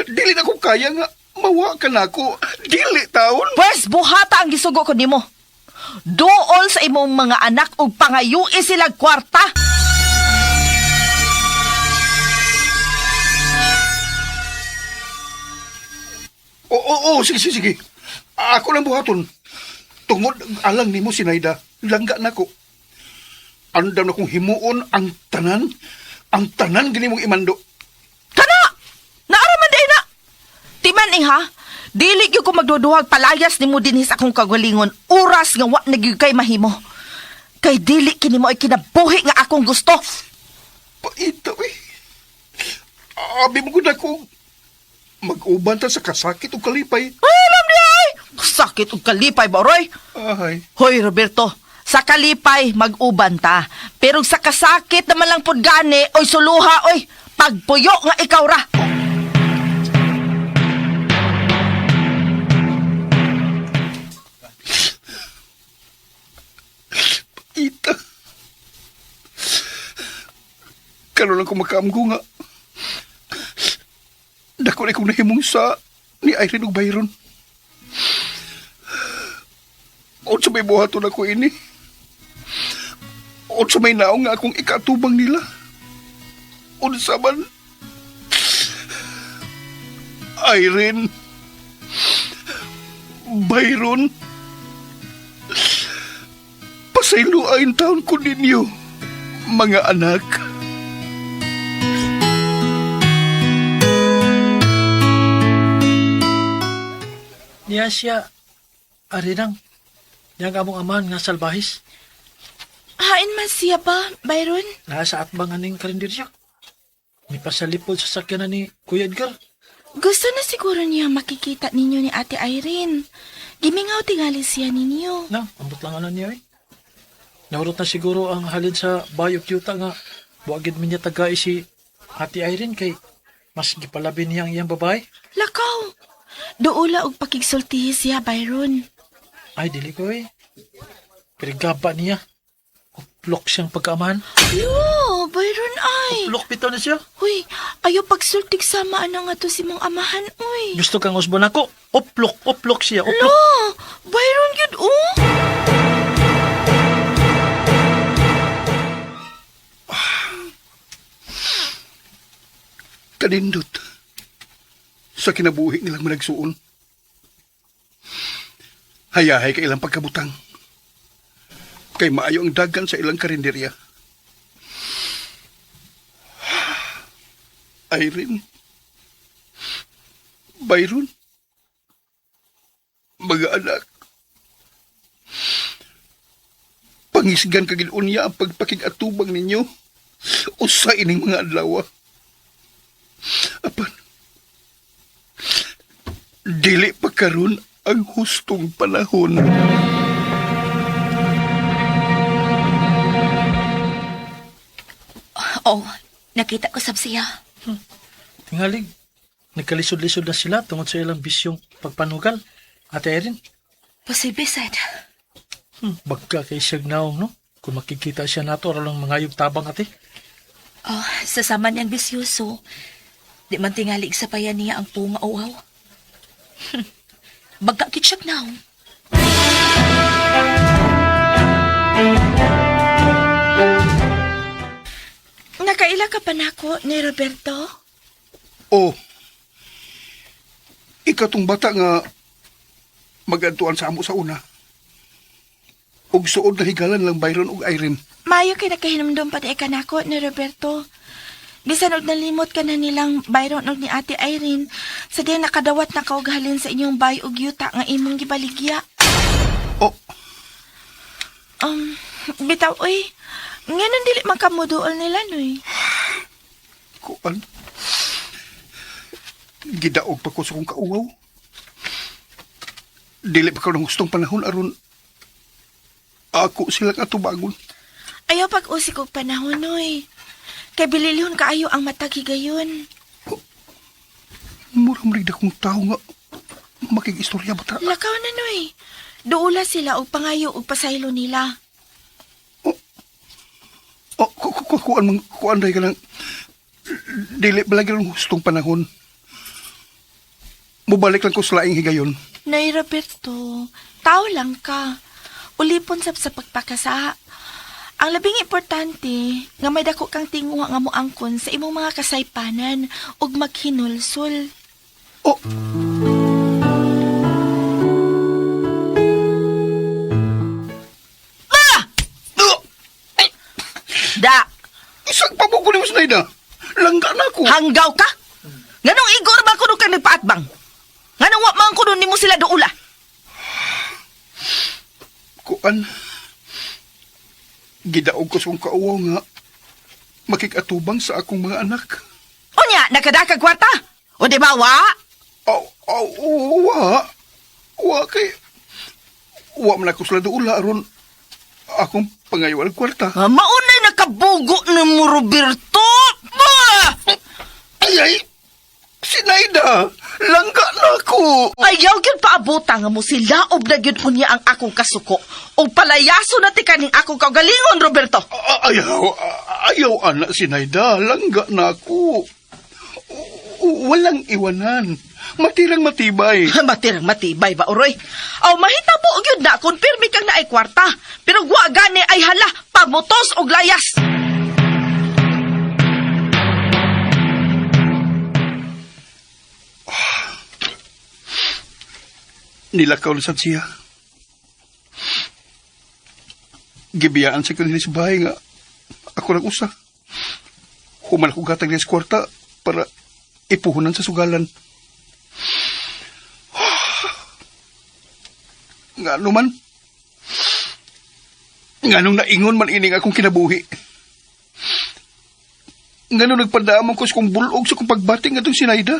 Dili na ko kaya nga mawa ka na ako. Dili taon. Pwes, buhata ang gisugo ko nimo. Dool sa imong mga anak ug pangayui sila kwarta. Oo, sige. Ako lang buhaton. Tungod alang nimo, Sinayda. Langga na ko. Andam na kong himuon ang tanan gini mong imando. Kana! Naaraman din na! Timan ha, dili gyud ko magduduhag palayas nimo dinhi sa akong kagalingon. Oras nga wa nagyud kay mahimo. Kay dili kini mo ay kinabuhi nga akong gusto. Paita, eh. Abi mo gud ako mag-uban ta sa kasakit o kalipay. Ay, alam di ay! Sakit ug kalipay ba, Roy? Ay. Hoy, Roberto, sa kalipay, mag-uban ta. Pero sa kasakit naman lang pud gani, oy suluha, oy, pagpuyo nga ikaw ra. Ita. Karon lang ko makaamgo nga. Dako na kong nahimong sa ni Irene ug Byron. Unsa may buhaton ako ini? Unsa may naong nga akong ikatubang nila? Unsa man? Irene, Byron, pasayloain taon ko ninyo, mga anak. Niya siya, arinang, niyang among amahan nga salbahis. Hain man siya ba, Byron? Nasa atbangan ning karinderya. Ni pasalipod sa sakyanan ni Kuya Edgar. Gusto na siguro niya makikita ninyo ni Ate Irene. Gimingaw tingali siya ninyo. Na, ambot lang ano niya eh. Nahurot na siguro ang halin sa bayog yuta nga buwagid min niya tagai si Ate Irene kay mas gipalabi niya ang iyang babae. Lakaw! Doula og pakigsultihi siya, Byron. Ay, dili ko eh. Pirigaba niya. Uplok siyang pagkaamahan. Yo, Byron ay! Uplok bitaw na siya. Uy, ayaw pagsultig sama nga to si mong amahan, uy. Gusto kang usbon ako. Uplok siya, uplok. Lo, Byron yun, oh. Kanindot sa kinabuhi nilang managsuon. Hayahay ka ilang pagkabutang. Kay maayo ang dagan sa ilang karinderya. Irene, Byron, mga anak, pangisgan kagid unya ang pagpakigatubang ninyo usa ining mga adlaw. Apan, dili pa karon ang hustong panahon. Oh, nakita ko sab siya. Tingalig, nagkalisod-lisod na sila tungod sa ilang bisyong pagpanugal. Ate Irene. Posible, sad. Bagka kay siyag naong, no? Kung makikita siya nato, lang mangayog tabang ate. Oh, sasama niyang bisyoso. Di man tingalig sa payan niya ang punga uhaw. Bagka kitsyag naong. Nakaila ka pa nako ni Roberto? Oh, ikatong bata nga magantuan sa amo sa una. Og suod na higalan lang Byron ug Irene. Mayo kay nakahinumdum pa ka nako ni Roberto. Bisan og nalimot ka na nilang Byron og ni Ate Irene, sa diyan nakadawat na kaugahalin sa inyong bay og yuta nga imong gibaligya. Oh. Bitaw oy. Ngayon dili man ka moduol nila noy. Kuan. Gidaog pa ko sa kong kauwaw. Dili pa ko ng gustong panahon aron ako silang atubangon. Ayaw pag-usik og panahon noy. Kay bililhon kaayo ang matagigayon. Murang rig akong tao nga makikistorya bata. Lakaw na noy. Duula sila og pangayo og pasaylo nila. Kuan day ka lang. Dili balagi lang gustong panahon. Mubalik lang ko sa laing higayon. Nay Roberto, tao lang ka. Ulipon sab sa pagpakasa. Ang labing importante, nga may dako kang tinguha nga moangkon sa imong mga kasaypanan ug maghinulsol. Oh. Da! Isang pabuko ni Musnayda. Langga na ako. Hanggaw ka? Nganong igor ba kuno kang nagpaatbang? Nganong wa man kuno nimo sila doula? Kuan. Gidaog ko sa kong kauwaw nga makikatubang sa akong mga anak. Unya, nakadakag kwarta? O di ba, wa? Wa kay... Wa man ako sila doula aron akong pangayawal kwarta. Maunay nakabugo ni mo, Roberto! Ay! Sinayda! Langga na ako! Ayaw yun paabota nga mo silaob na yun unya ang akong kasuko. O palayaso na ti kaning akong kaugalingon, Roberto! Ayaw, anak Sinayda. Langga na ako. Walang iwanan. Matirang matibay. Matirang matibay ba, Uroy? Aw, mahitabo yun na kung pirmi kang naay kwarta. Pero wa gani ay hala, pamutos og layas. Nilakaw na sad siya. Gibiyaan sa kanila sa bahay nga. Ako lang usa. Human ako gatag niya sa kwarta para ipuhunan sa sugalan. Nga naman. Nga nung naingon man ining akong kinabuhi. Nga nung nagpadaaman ko sa kong bulog sa kong pagbating nga itong sinayda.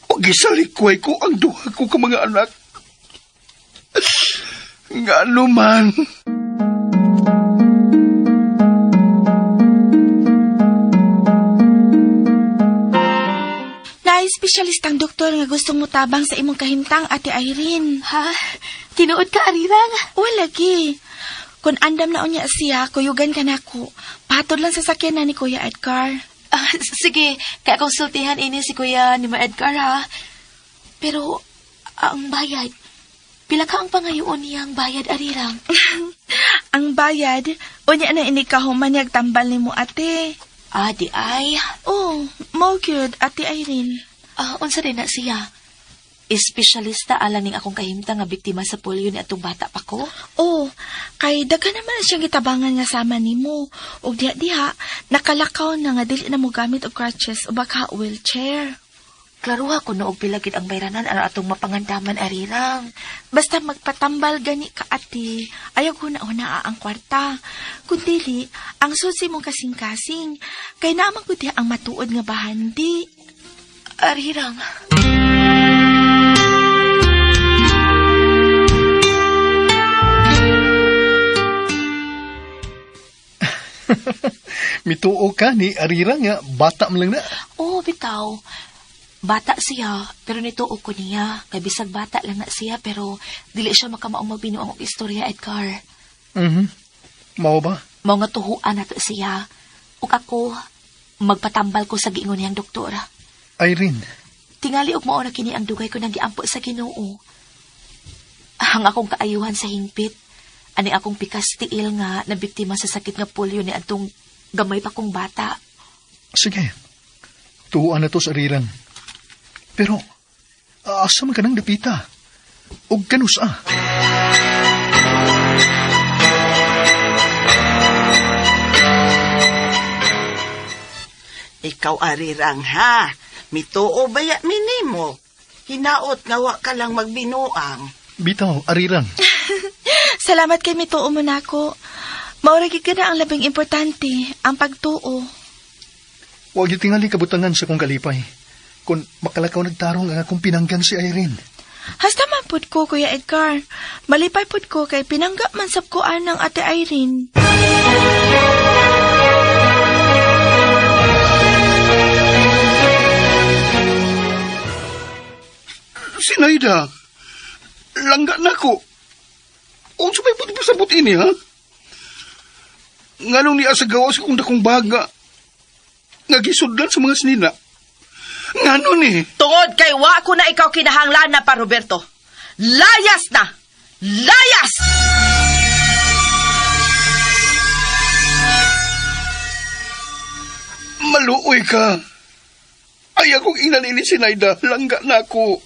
O gisalikway ko ang duha ko ka mga anak. Nga naman. Specialist ang doktor nga gusto mo tabang sa imong kahimtang, Ate Irene. Ha? Tinuod ka, Arirang? O, lagi. Kung andam na unya siya, kuyugan ka na ko. Patod lang sa sakyan na ni Kuya Edgar. Sige, kaya konsultihan ini si Kuya ni Ma Edgar, ha? Pero, ang bayad, pila ka ang pangayoon niyang bayad, Arirang? Ang bayad, unya na ini kahumanyag tambal ni mo, ate. Di ay? Oh, mo good, Ate Irene. Unsa din na siya? Espesyalista alang ning akong kahimta nga biktima sa polio ni atong bata pa ko? Oh, kay daga naman siyang gitabangan nga sama nimo. Og diha, nakalakaw na nga dili na mo gamit og crutches o baka wheelchair. Klaruha ko noog pilagid ang bayranan ara atong mapangandaman, Arirang. Basta magpatambal gani ka, ate. Ayaw ko na una ang kwarta. Kung dili, ang susi mong kasing-kasing. Kay naman ko diha ang matuod nga bahandi. Arirang. Mituo ka ni Arirang nga, bata mo lang na. Oo, bitaw. Bata siya, pero nituo ko niya. Kay bisag bata lang na siya, pero dili siya makamaong magbinuang og istorya, Edgar. Mao ba? Mao nga tuhuan nato siya. Ug ako, magpatambal ko sa giingon niyang doktor. Irene. Tingali og mao na kini ang dugay ko nang giampo sa Ginoo. Ang akong kaayuhan sa hingpit, ani akong pikas tiil nga nabiktima sa sakit nga polio ni adtong gamay pa kong bata. Sige. Tuhuan na to sa Arirang. Pero, asa man ka nang dapita? O kanus Ikaw, Arirang, ha? Mituo baya minimo. Hinaot nga wa ka lang magbinuang. Bitaw, Arirang. Salamat kay mituo mo na ako. Mauragig ka na ang labing importante, ang pagtuo. Huwag yung tingali kabutangan sa kong kalipay. Kung makalakaw nagtarong ang akong pinanggan si Irene. Hasta man pud ko, Kuya Edgar. Malipay pud ko kay pinangga man sab ko anang Ate Irene. Sinayda, langga na ko. O sabay putipasabot ini, ha? Nga nung niya sa gawas kong dakong baga, nga gisudlan sa mga sinina. Nga nun Tungod kay wa ko na ikaw kinahanglan na pa, Roberto. Layas na! Layas! Maluoy ka. Ay akong inanili sinayda, langga na ko.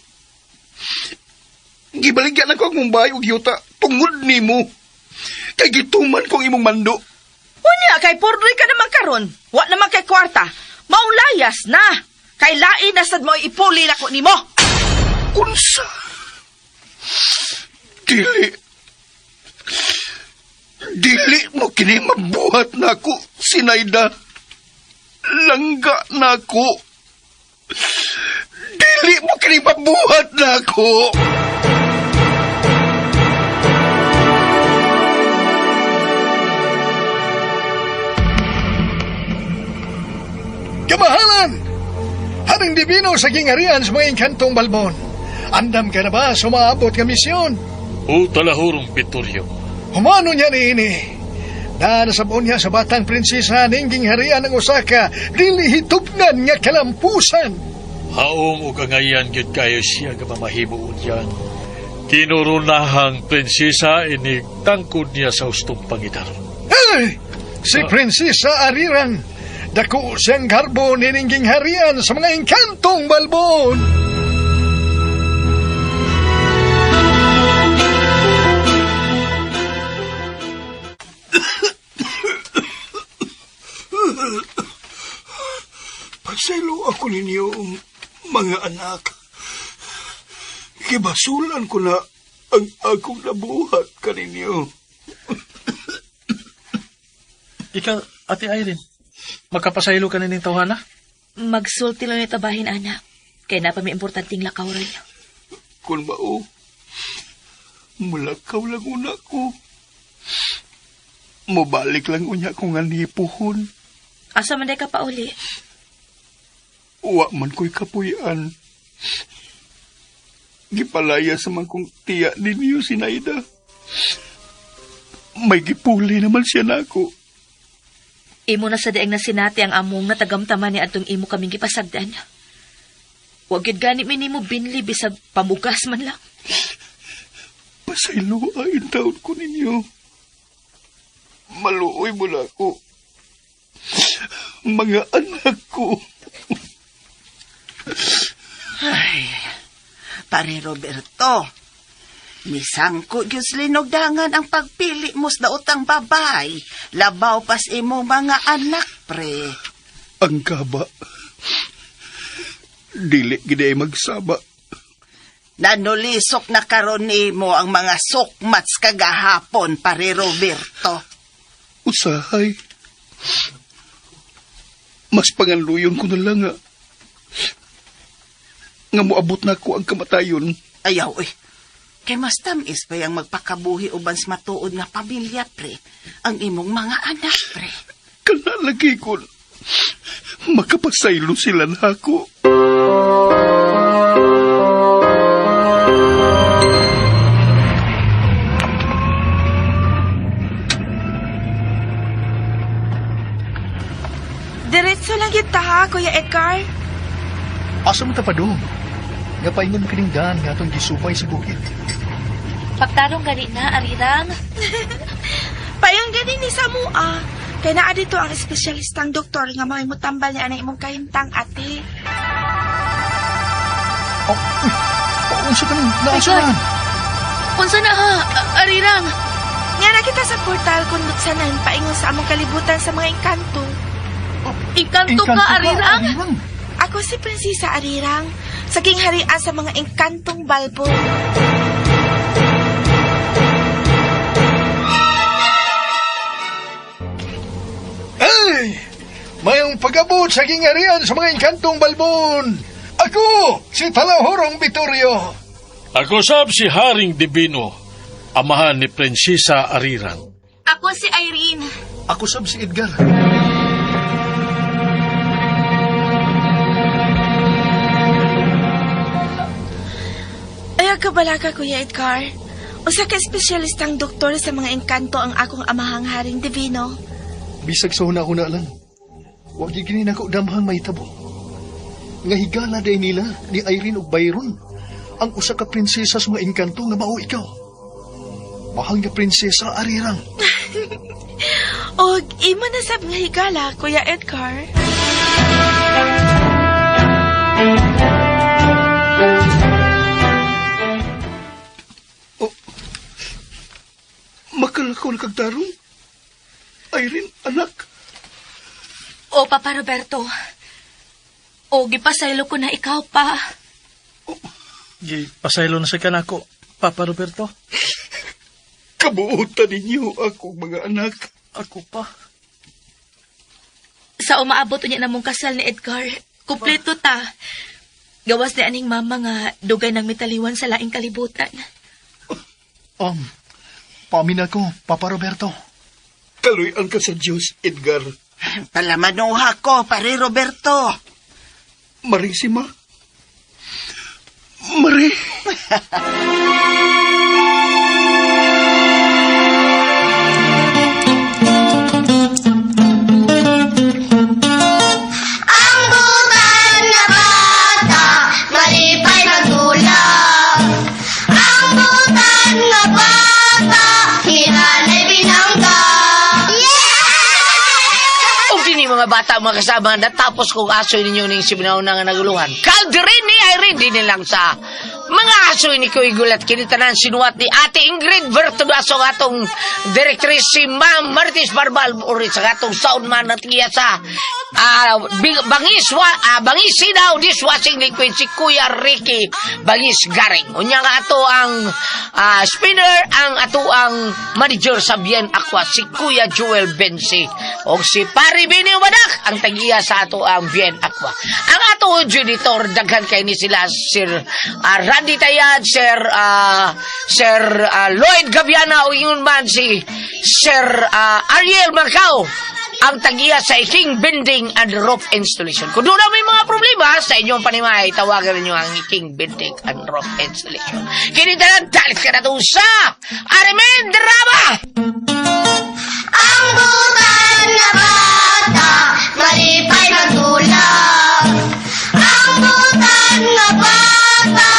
Gibaligyan ako akong bahay ug yuta tungod nimo. Kay gituman kong imong mando. Unya, kay purdoy ka naman karon. Wa naman kay kwarta. Maong layas na. Kay lain na sad mo ipuli na ko nimo. Unsa? Dili mo kini mabuhat na ako, sinayda. Langga na ako. Dili mo kini mabuhat na ako. Kamahalan! Haring Divino sa gingarian sa mga inkantong balbon. Andam ka na ba sumaabot nga misyon? O talahurong Pitoryo. Humano niya ni ini. Na nasabon niya sa batang prinsesa ningging harian ng Osaka, dili hitubnan nga kalampusan. Haom o kangayan gyud kayo siya nga mamahimo yan. Kinurunahang prinsesa inig tangkod niya sa hustong pangidaron. Ay! Si Prinsesa Arirang, dako siyang garbo niningging harian sa mga engkantong balbon. Pasaylo ako ninyo, mga anak. Kibasulan ko na ang akong nabuhat kaninyo. Ikaw, Ate Irene, magkapasaylo ka na ng tawhana? Magsulti lang ito bahin, anak. Kaya na pa may importanteng lakaw rin. Kung mao, mulakaw lang una ko. Mubalik lang unya ko nga nipuhon. Asa man day ka pa uli? Wa man ko'y kapuyan. Gipalaya sa man kong tiya ninyo si Naida. May gipuli naman siya na ako. Imo na sa daeng na sinati ang among natagamtaman ni atong imo kaming gipasagdan. Huwag yun gani minimo binli bisag pamugas man lang. Pasaylo ang taon ko ninyo. Maluoy mo na ako. Mga anak ko. Ay, pare Roberto, misangko Diyos linogdangan ang pagpili mo sa daotang babay. Labaw pas imo mga anak, pre. Ang kaba. Dili gid magsaba. Nanulisok na karon nimo ang mga sukmats kagahapon, pare Roberto. Usahay. Mas panganluyon ko na lang nga moabot na ko ang kamatayon. Ayaw, kay mas tamis pa yung magpakabuhi uban sa matuod nga pamilya, pre. Ang imong mga anak, pre. Kanalagi ko. Makapasaylo sila na ako. Diretso lang yun ha, Kuya Edgar. Asa mo tapadong? Nga paingon kaningdan nga itong gisupay sa bukid. Pagtarong gani na, Arirang. Payong gani ni Samua. Kaya naa dito ang espesyalistang doktor nga may mutambal niya na imong kahimtang, ate. Unsa ka nang naasuran? Unsa na ha, Arirang? Nga nakita sa portal kung lutsanan paingon sa among kalibutan sa mga engkanto. Engkanto ka, Arirang? Ako si Prinsesa Arirang, saging harian sa mga engkantong balbo. Ay! Mayong pag-abot sa gingarian sa mga engkantong balbon. Ako, si Talahorong Vittorio. Ako sab si Haring Divino, amahan ni Prinsesa Arirang. Ako si Irene. Ako sab si Edgar. Ayaw kabalaga, Kuya Edgar. Usa ka espesyalistang doktor sa mga engkanto ang akong amahang Haring Divino. Bisag sa una-una lang. Huwag ginin ako damhang mahitabo. Nga higala day nila ni Irene ug Byron ang usa ka prinsesa sa mga engkanto nga mao ikaw. Mahal nga prinsesa Arirang. Og imo na sab nga higala, Kuya Edgar. Makalakaw na kagtarong. Irene, anak. O, Papa Roberto. O, gipasaylo ko na ikaw pa. Pasaylo na sa kanako, Papa Roberto. Kabuutan ninyo akong mga anak. Ako pa. Sa umaabot niya namong kasal ni Edgar, kumpleto ta. Gawas ni aning mama nga dugay ng mitaliwan sa laing kalibutan. Paamin ako, Papa Roberto. Kaluyan ka sa Diyos, Edgar. Palamanuha ko, pare Roberto. Marisima. Mari. mga bata, mga kasama, natapos kong asoy ninyo ning sibinaw na nga naguluhan. Kaldirin ni Irene, di nilang sa mga asoy ni Kuy Gulat, kinitanan sinuwat ni Ate Ingrid Vertudaso, atong directrice si Ma'am Martis Barbal, uri sa atong soundman na tiya sa Bangis daw dishwashing liquid si Kuya Ricky Bangis Garing. Unya nga ato ang spinner, ang ato ang manager sa Bien Aqua si Kuya Joel Bensi o si Pari Bini Wadak ang tagiya sa ato ang Bien Aqua. Ang ato janitor daghan kay ni sila Sir Randy Tayad, Sir Lloyd Gaviana o yun man si Sir Ariel Macau ang tagiya sa King Building and Roof Installation. Kung doon na may mga problema sa inyong panimay, tawagan ninyo ang King Building and Roof Installation. Kinitalan, talit ka na doon sa Arimen Drama! Ang butan na bata, malipay magdulag. Ang butan na bata,